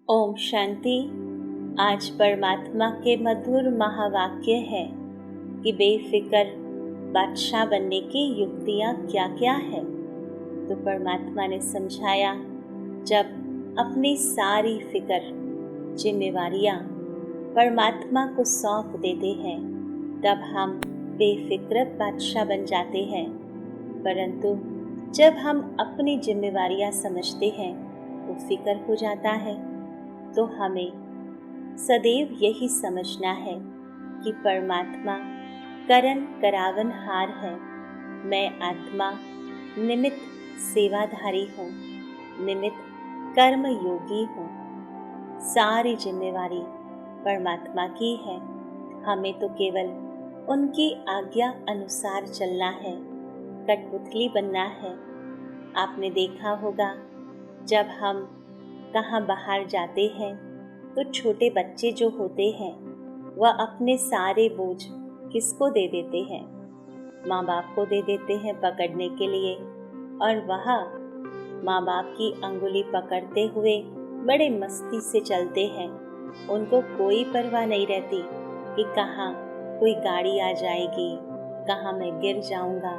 ओम शांति। आज परमात्मा के मधुर महावाक्य है कि बेफिक्र बादशाह बनने की युक्तियाँ क्या क्या है। तो परमात्मा ने समझाया, जब अपनी सारी फिक्र जिम्मेवारियाँ परमात्मा को सौंप देते हैं तब हम बेफिक्र बादशाह बन जाते हैं। परंतु जब हम अपनी जिम्मेवारियाँ समझते हैं वो फिक्र हो जाता है। तो हमें सदैव यही समझना है कि परमात्मा करन करावनहार है। मैं आत्मा निमित्त सेवाधारी हूँ, निमित्त कर्म योगी हूँ। सारी जिम्मेवारी परमात्मा की है। हमें तो केवल उनकी आज्ञा अनुसार चलना है, कठपुतली बनना है। आपने देखा होगा, जब हम कहाँ बाहर जाते हैं तो छोटे बच्चे जो होते हैं वह अपने सारे बोझ किसको दे देते हैं? माँ बाप को दे देते हैं पकड़ने के लिए, और वह माँ बाप की अंगुली पकड़ते हुए बड़े मस्ती से चलते हैं। उनको कोई परवाह नहीं रहती कि कहाँ कोई गाड़ी आ जाएगी, कहाँ मैं गिर जाऊंगा,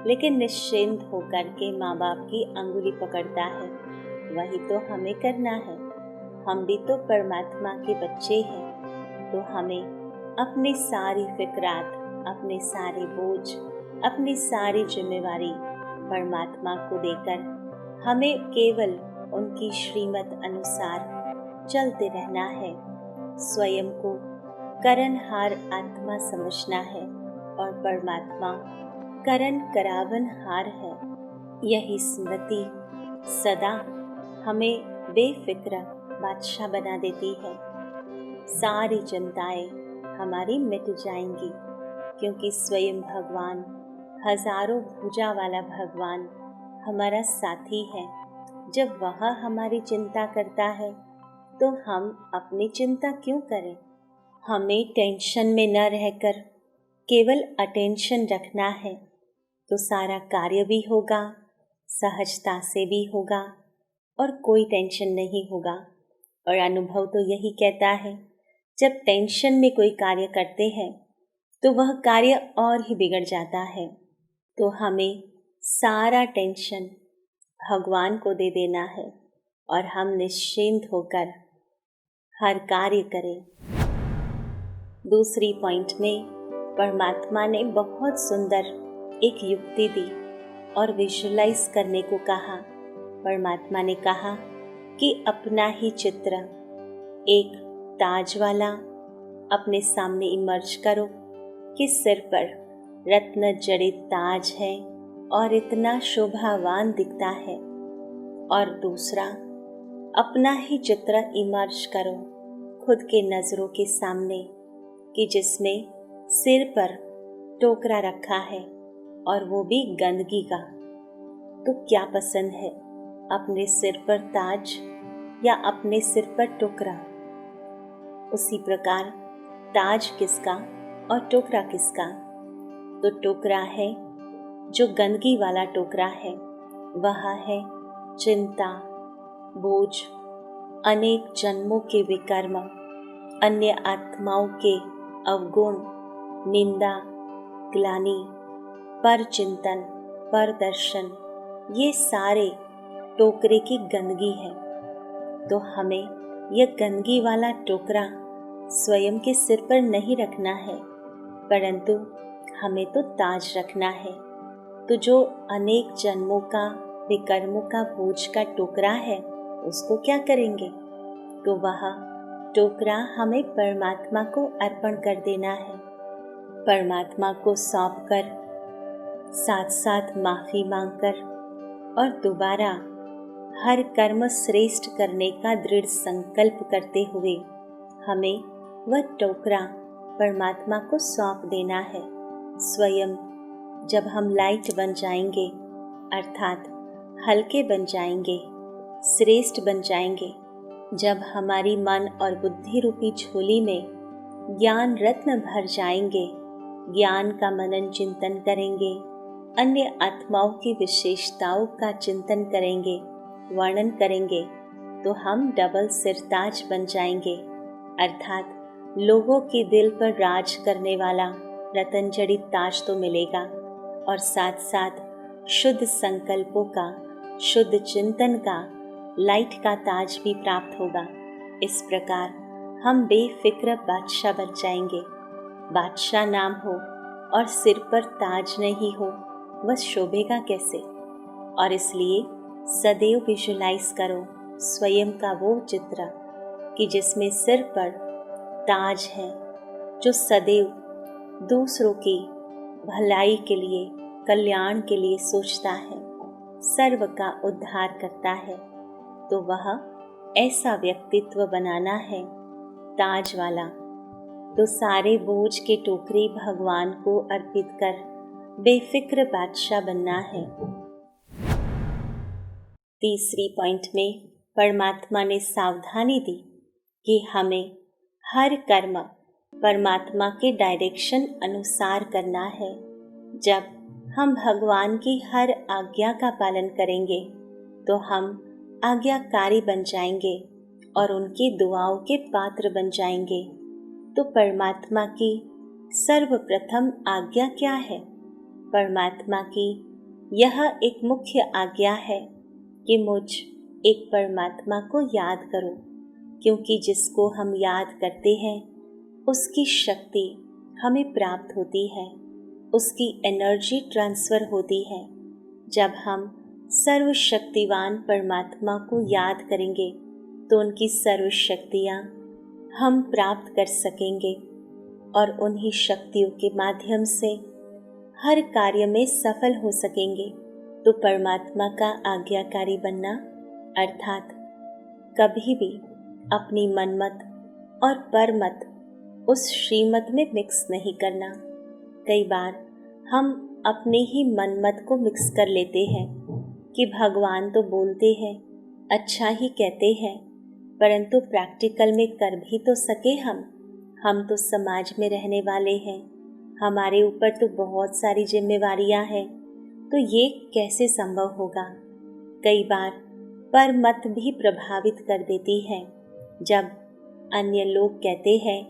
लेकिन निश्चिंत होकर के माँ बाप की अंगुली पकड़ता है। वही तो हमें करना है। हम भी तो परमात्मा के बच्चे हैं। तो हमें अपनी सारी फिक्रात, अपने सारे बोझ, अपनी सारी जिम्मेवारी परमात्मा को देकर हमें केवल उनकी श्रीमत अनुसार चलते रहना है। स्वयं को करनहार आत्मा समझना है और परमात्मा करन करावनहार है। यही स्मृति सदा हमें बेफिक्र बादशाह बना देती है। सारी चिंताएं हमारी मिट जाएंगी, क्योंकि स्वयं भगवान, हजारों भुजा वाला भगवान हमारा साथी है। जब वह हमारी चिंता करता है तो हम अपनी चिंता क्यों करें? हमें टेंशन में न रहकर केवल अटेंशन रखना है, तो सारा कार्य भी होगा, सहजता से भी होगा और कोई टेंशन नहीं होगा। और अनुभव तो यही कहता है, जब टेंशन में कोई कार्य करते हैं तो वह कार्य और ही बिगड़ जाता है। तो हमें सारा टेंशन भगवान को दे देना है और हम निश्चिंत होकर हर कार्य करें। दूसरी पॉइंट में परमात्मा ने बहुत सुंदर एक युक्ति दी और विजुअलाइज करने को कहा। परमात्मा ने कहा कि अपना ही चित्र एक ताज वाला अपने सामने इमर्ज करो कि सिर पर रत्न जड़ित ताज है और इतना शोभावान दिखता है। और दूसरा अपना ही चित्र इमर्ज करो खुद के नजरों के सामने कि जिसमें सिर पर टोकरा रखा है और वो भी गंदगी का। तो क्या पसंद है, अपने सिर पर ताज या अपने सिर पर टोकरा? उसी प्रकार ताज किसका और टोकरा किसका? तो टोकरा है जो गंदगी वाला टोकरा है, वह है चिंता, बोझ, अनेक जन्मों के विकर्म, अन्य आत्माओं के अवगुण, निंदा, ग्लानि, पर चिंतन, पर दर्शन, ये सारे टोकरे की गंदगी है। तो हमें यह गंदगी वाला टोकरा स्वयं के सिर पर नहीं रखना है, परंतु हमें तो ताज रखना है। तो जो अनेक जन्मों का विकर्मों का बोझ का टोकरा है, उसको क्या करेंगे? तो वह टोकरा हमें परमात्मा को अर्पण कर देना है। परमात्मा को सौंप कर, साथ साथ माफी मांगकर और दोबारा हर कर्म श्रेष्ठ करने का दृढ़ संकल्प करते हुए हमें वह टोकरा परमात्मा को सौंप देना है। स्वयं जब हम लाइट बन जाएंगे, अर्थात हल्के बन जाएंगे, श्रेष्ठ बन जाएंगे, जब हमारी मन और बुद्धि रूपी झोली में ज्ञान रत्न भर जाएंगे, ज्ञान का मनन चिंतन करेंगे, अन्य आत्माओं की विशेषताओं का चिंतन करेंगे, वर्णन करेंगे, तो हम डबल सिरताज बन जाएंगे, अर्थात लोगों के दिल पर राज करने वाला रतन जड़ित ताज तो मिलेगा और साथ साथ शुद्ध संकल्पों का, शुद्ध चिंतन का, लाइट का ताज भी प्राप्त होगा। इस प्रकार हम बेफिक्र बादशाह बन जाएंगे। बादशाह नाम हो और सिर पर ताज नहीं हो, वह शोभेगा कैसे? और इसलिए सदैव विजुलाइज करो स्वयं का वो चित्र कि जिसमें सिर पर ताज है, जो सदैव दूसरों की भलाई के लिए, कल्याण के लिए सोचता है, सर्व का उद्धार करता है। तो वह ऐसा व्यक्तित्व बनाना है ताज वाला। तो सारे बोझ के टोकरी भगवान को अर्पित कर बेफिक्र बादशाह बनना है। तीसरी पॉइंट में परमात्मा ने सावधानी दी कि हमें हर कर्म परमात्मा के डायरेक्शन अनुसार करना है। जब हम भगवान की हर आज्ञा का पालन करेंगे तो हम आज्ञाकारी बन जाएंगे और उनकी दुआओं के पात्र बन जाएंगे। तो परमात्मा की सर्वप्रथम आज्ञा क्या है? परमात्मा की यह एक मुख्य आज्ञा है कि मुझ एक परमात्मा को याद करो, क्योंकि जिसको हम याद करते हैं उसकी शक्ति हमें प्राप्त होती है, उसकी एनर्जी ट्रांसफ़र होती है। जब हम सर्वशक्तिवान परमात्मा को याद करेंगे तो उनकी सर्व शक्तियाँ हम प्राप्त कर सकेंगे और उन्हीं शक्तियों के माध्यम से हर कार्य में सफल हो सकेंगे। तो परमात्मा का आज्ञाकारी बनना अर्थात कभी भी अपनी मनमत और परमत उस श्रीमत में मिक्स नहीं करना। कई बार हम अपने ही मनमत को मिक्स कर लेते हैं कि भगवान तो बोलते हैं, अच्छा ही कहते हैं, परंतु प्रैक्टिकल में कर भी तो सके हम तो समाज में रहने वाले हैं, हमारे ऊपर तो बहुत सारी जिम्मेवारियां हैं, तो ये कैसे संभव होगा? कई बार परमत भी प्रभावित कर देती है। जब अन्य लोग कहते हैं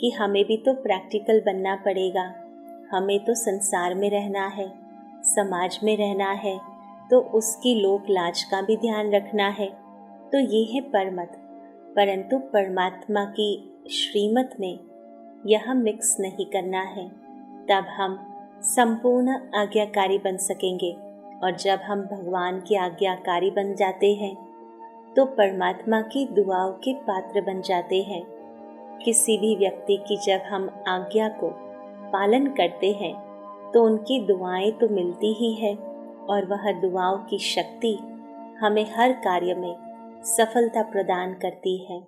कि हमें भी तो प्रैक्टिकल बनना पड़ेगा, हमें तो संसार में रहना है, समाज में रहना है, तो उसकी लोक लाज का भी ध्यान रखना है, तो ये है परमत। परंतु परमात्मा की श्रीमत में यह मिक्स नहीं करना है। तब हम संपूर्ण आज्ञाकारी बन सकेंगे। और जब हम भगवान के आज्ञाकारी बन जाते हैं तो परमात्मा की दुआओं के पात्र बन जाते हैं। किसी भी व्यक्ति की जब हम आज्ञा को पालन करते हैं तो उनकी दुआएं तो मिलती ही है और वह दुआओं की शक्ति हमें हर कार्य में सफलता प्रदान करती है।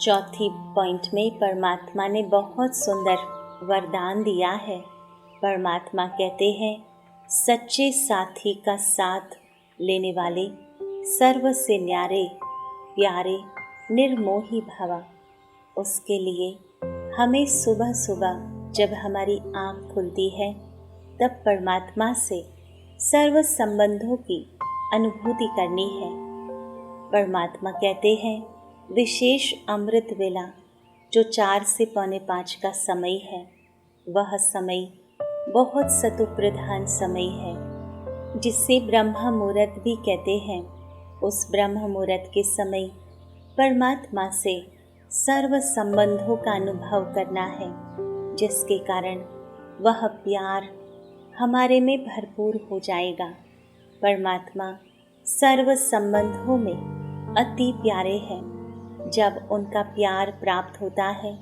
चौथी पॉइंट में परमात्मा ने बहुत सुंदर वरदान दिया है। परमात्मा कहते हैं, सच्चे साथी का साथ लेने वाले सर्व से न्यारे प्यारे निर्मोही भवा। उसके लिए हमें सुबह सुबह जब हमारी आँख खुलती है तब परमात्मा से सर्व संबंधों की अनुभूति करनी है। परमात्मा कहते हैं, विशेष अमृत वेला जो 4 से 4:45 का समय है, वह समय बहुत सतुप्रधान समय है, जिसे ब्रह्म मुहूर्त भी कहते हैं। उस ब्रह्म मुहूर्त के समय परमात्मा से सर्व संबंधों का अनुभव करना है, जिसके कारण वह प्यार हमारे में भरपूर हो जाएगा। परमात्मा सर्व संबंधों में अति प्यारे हैं। जब उनका प्यार प्राप्त होता है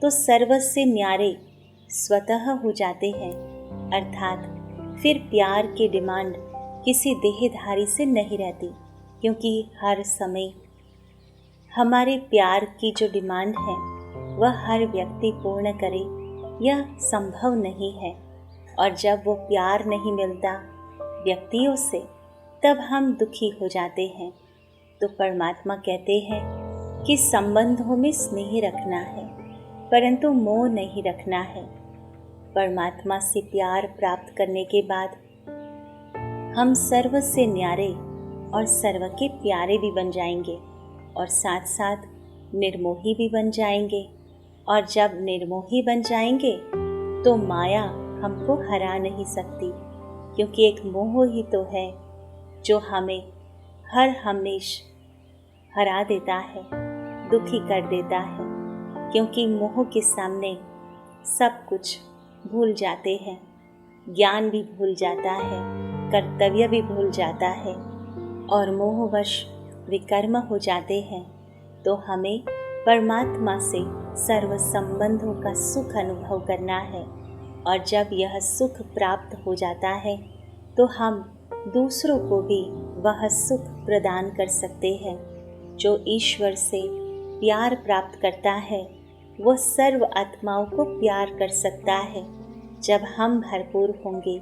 तो सर्व से न्यारे स्वतः हो जाते हैं, अर्थात फिर प्यार की डिमांड किसी देहधारी से नहीं रहती, क्योंकि हर समय हमारे प्यार की जो डिमांड है वह हर व्यक्ति पूर्ण करे यह संभव नहीं है। और जब वो प्यार नहीं मिलता व्यक्तियों से तब हम दुखी हो जाते हैं। तो परमात्मा कहते हैं कि संबंधों में स्नेह रखना है, परंतु मोह नहीं रखना है। परमात्मा से प्यार प्राप्त करने के बाद हम सर्व से न्यारे और सर्व के प्यारे भी बन जाएंगे और साथ साथ निर्मोही भी बन जाएंगे। और जब निर्मोही बन जाएंगे तो माया हमको हरा नहीं सकती, क्योंकि एक मोह ही तो है जो हमें हर हमेश हरा देता है, दुखी कर देता है। क्योंकि मोह के सामने सब कुछ भूल जाते हैं, ज्ञान भी भूल जाता है, कर्तव्य भी भूल जाता है और मोहवश विकर्म हो जाते हैं। तो हमें परमात्मा से सर्व संबंधों का सुख अनुभव करना है। और जब यह सुख प्राप्त हो जाता है तो हम दूसरों को भी वह सुख प्रदान कर सकते हैं। जो ईश्वर से प्यार प्राप्त करता है वो सर्व आत्माओं को प्यार कर सकता है। जब हम भरपूर होंगे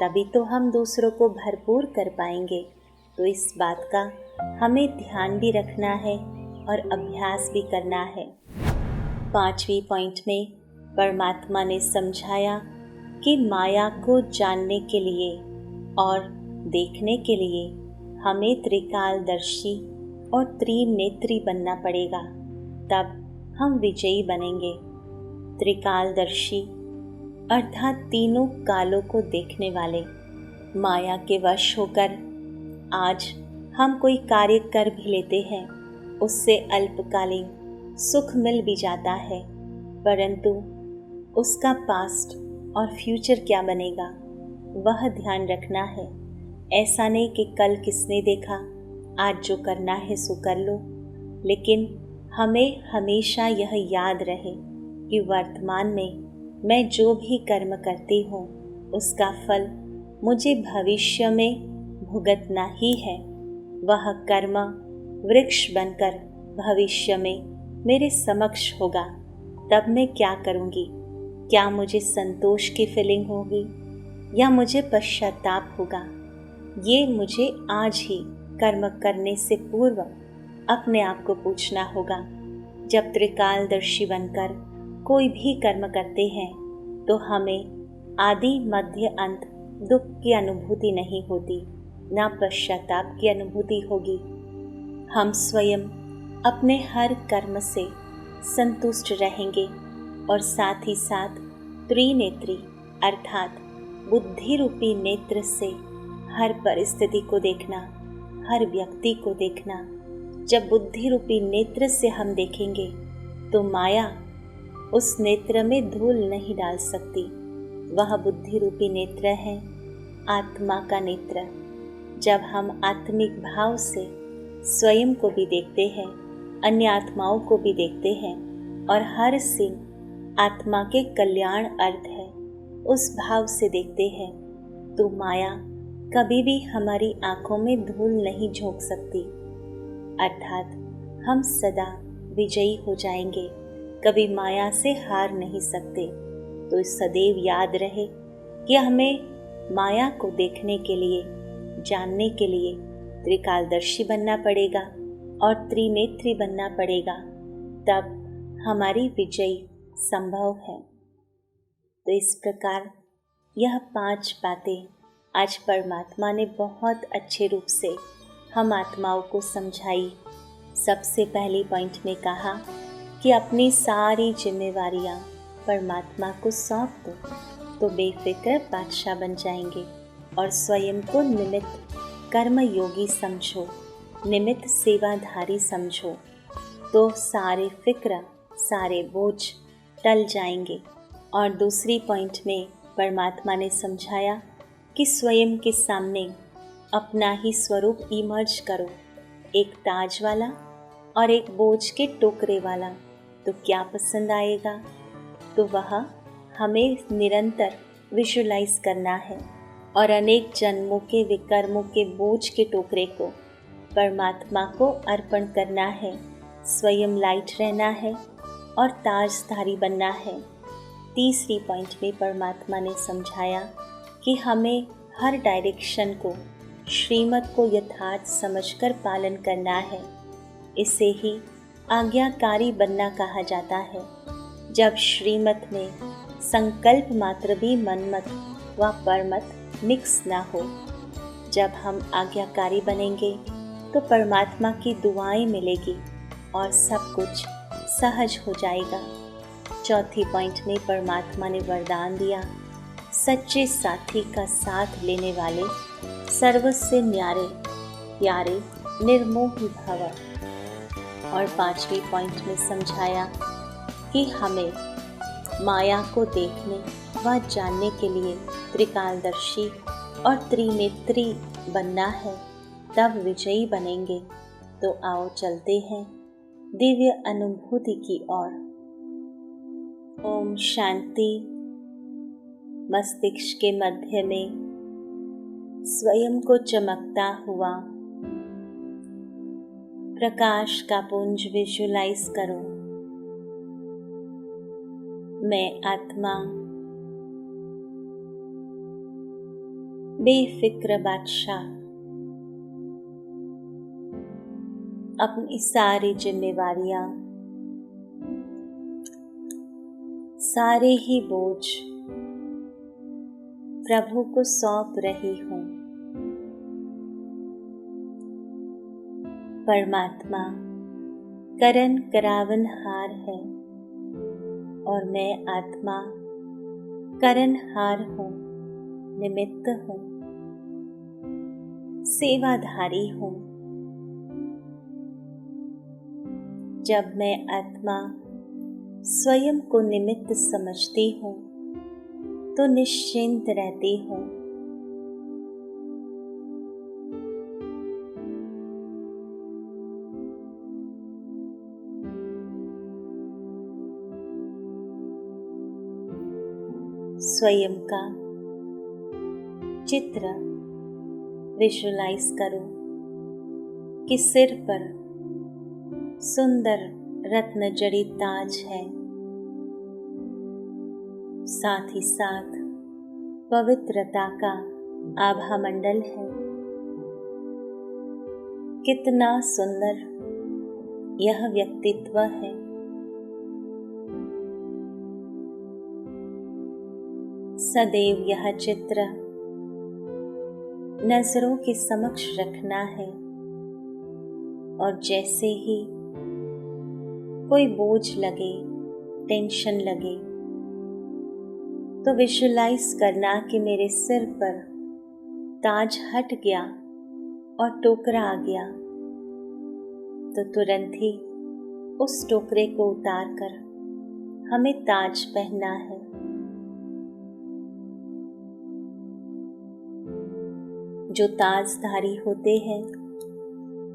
तभी तो हम दूसरों को भरपूर कर पाएंगे। तो इस बात का हमें ध्यान भी रखना है और अभ्यास भी करना है। 5वीं पॉइंट में परमात्मा ने समझाया कि माया को जानने के लिए और देखने के लिए हमें त्रिकालदर्शी और त्रिनेत्री बनना पड़ेगा, तब हम विजयी बनेंगे। त्रिकालदर्शी अर्थात तीनों कालों को देखने वाले। माया के वश होकर आज हम कोई कार्य कर भी लेते हैं, उससे अल्पकालीन सुख मिल भी जाता है, परंतु उसका पास्ट और फ्यूचर क्या बनेगा वह ध्यान रखना है। ऐसा नहीं कि कल किसने देखा, आज जो करना है सो कर लो, लेकिन हमें हमेशा यह याद रहे कि वर्तमान में मैं जो भी कर्म करती हूँ उसका फल मुझे भविष्य में भुगतना ही है। वह कर्म वृक्ष बनकर भविष्य में मेरे समक्ष होगा। तब मैं क्या करूँगी? क्या मुझे संतोष की फीलिंग होगी या मुझे पश्चाताप होगा? ये मुझे आज ही कर्म करने से पूर्व अपने आप को पूछना होगा। जब त्रिकालदर्शी बनकर कोई भी कर्म करते हैं तो हमें आदि मध्य अंत दुख की अनुभूति नहीं होती, ना पश्चाताप की अनुभूति होगी। हम स्वयं अपने हर कर्म से संतुष्ट रहेंगे और साथ ही साथ त्रिनेत्री अर्थात बुद्धि रूपी नेत्र से हर परिस्थिति को देखना, हर व्यक्ति को देखना। जब बुद्धि रूपी नेत्र से हम देखेंगे तो माया उस नेत्र में धूल नहीं डाल सकती। वह बुद्धि रूपी नेत्र है आत्मा का नेत्र। जब हम आत्मिक भाव से स्वयं को भी देखते हैं, अन्य आत्माओं को भी देखते हैं और हर सिंह आत्मा के कल्याण अर्थ है, उस भाव से देखते हैं, तो माया कभी भी हमारी आंखों में धूल नहीं झोंक सकती। अर्थात हम सदा विजयी हो जाएंगे, कभी माया से हार नहीं सकते। तो सदैव याद रहे कि हमें माया को देखने के लिए, जानने के लिए त्रिकालदर्शी बनना पड़ेगा और त्रिनेत्री बनना पड़ेगा, तब हमारी विजय संभव है। तो इस प्रकार यह 5 बातें आज परमात्मा ने बहुत अच्छे रूप से हम आत्माओं को समझाई। सबसे पहले पॉइंट में कहा कि अपनी सारी जिम्मेवारियां परमात्मा को सौंप दो तो बेफिक्र बादशाह बन जाएंगे और स्वयं को निमित्त कर्मयोगी समझो, निमित्त सेवाधारी समझो, तो सारे फिक्र, सारे बोझ टल जाएंगे। और दूसरी पॉइंट में परमात्मा ने समझाया कि स्वयं के सामने अपना ही स्वरूप इमर्ज करो, एक ताज वाला और एक बोझ के टोकरे वाला, तो क्या पसंद आएगा? तो वह हमें निरंतर विजुलाइज करना है और अनेक जन्मों के विकर्मों के बोझ के टोकरे को परमात्मा को अर्पण करना है, स्वयं लाइट रहना है और ताजधारी बनना है। तीसरी पॉइंट में परमात्मा ने समझाया कि हमें हर डायरेक्शन को, श्रीमत को यथार्थ समझकर पालन करना है। इसे ही आज्ञाकारी बनना कहा जाता है। जब श्रीमत में संकल्प मात्र भी मनमत व परमत मिक्स ना हो, जब हम आज्ञाकारी बनेंगे तो परमात्मा की दुआएं मिलेगी और सब कुछ सहज हो जाएगा। चौथी पॉइंट में परमात्मा ने वरदान दिया, सच्चे साथी का साथ लेने वाले सर्वस्व न्यारे प्यारे निर्मोही भव। और पांचवी पॉइंट में समझाया कि हमें माया को देखने व जानने के लिए त्रिकालदर्शी और त्रिनेत्री बनना है, तब विजयी बनेंगे। तो आओ चलते हैं दिव्य अनुभूति की ओर। ओम शांति। मस्तिष्क के मध्य में स्वयं को चमकता हुआ प्रकाश का पुंज विजुलाइज करो। मैं आत्मा बेफिक्र बादशाह अपनी सारी जिम्मेवारियां, सारे ही बोझ प्रभु को सौंप रही हूँ। परमात्मा करन करावनहार है और मैं आत्मा करनहार हूँ, निमित्त हूँ, सेवाधारी हूँ। जब मैं आत्मा स्वयं को निमित्त समझती हूँ तो निश्चिंत रहती हूँ। स्वयं का चित्र विजुलाइज करो कि सिर पर सुंदर रत्न जड़ित ताज है, साथ ही साथ पवित्रता का आभा मंडल है। कितना सुंदर यह व्यक्तित्व है। सदैव यह चित्र नजरों के समक्ष रखना है और जैसे ही कोई बोझ लगे, टेंशन लगे, तो विजुलाइज करना कि मेरे सिर पर ताज हट गया और टोकरा आ गया, तो तुरंत ही उस टोकरे को उतारकर हमें ताज पहनना है। जो ताजधारी होते हैं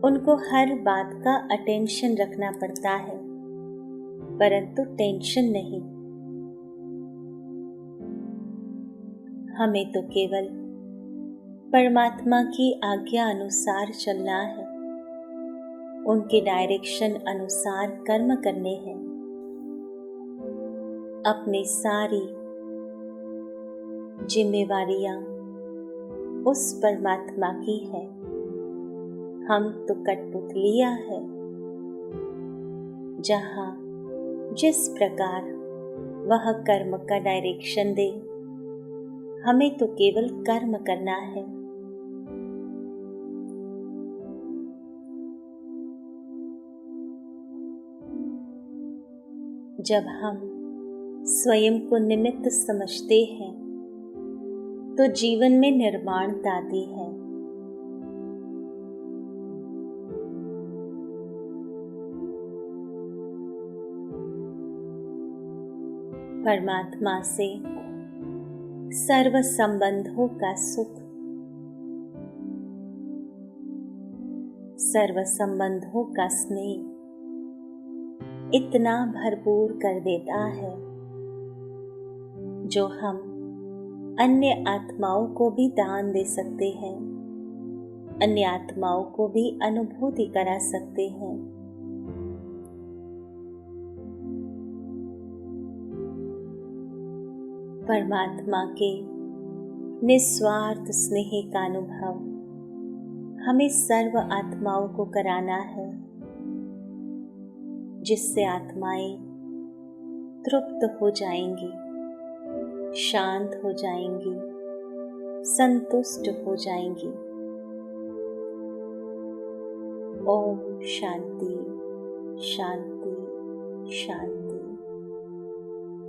उनको हर बात का अटेंशन रखना पड़ता है, परंतु टेंशन नहीं। हमें तो केवल परमात्मा की आज्ञा अनुसार चलना है, उनके डायरेक्शन अनुसार कर्म करने हैं। अपनी सारी जिम्मेवारियां उस परमात्मा की है, हम तो कठपुतलियां हैं। जहां जिस प्रकार वह कर्म का डायरेक्शन दे, हमें तो केवल कर्म करना है। जब हम स्वयं को निमित्त समझते हैं तो जीवन में निर्माणता आती है। परमात्मा से सर्व संबंधों का सुख, सर्व संबंधों का स्नेह इतना भरपूर कर देता है, जो हम अन्य आत्माओं को भी दान दे सकते हैं, अन्य आत्माओं को भी अनुभूति करा सकते हैं। परमात्मा के निस्वार्थ स्नेह का अनुभव हमें सर्व आत्माओं को कराना है, जिससे आत्माएं तृप्त हो जाएंगी, शांत हो जाएंगी, संतुष्ट हो जाएंगी। ओम शांति शांति शांति।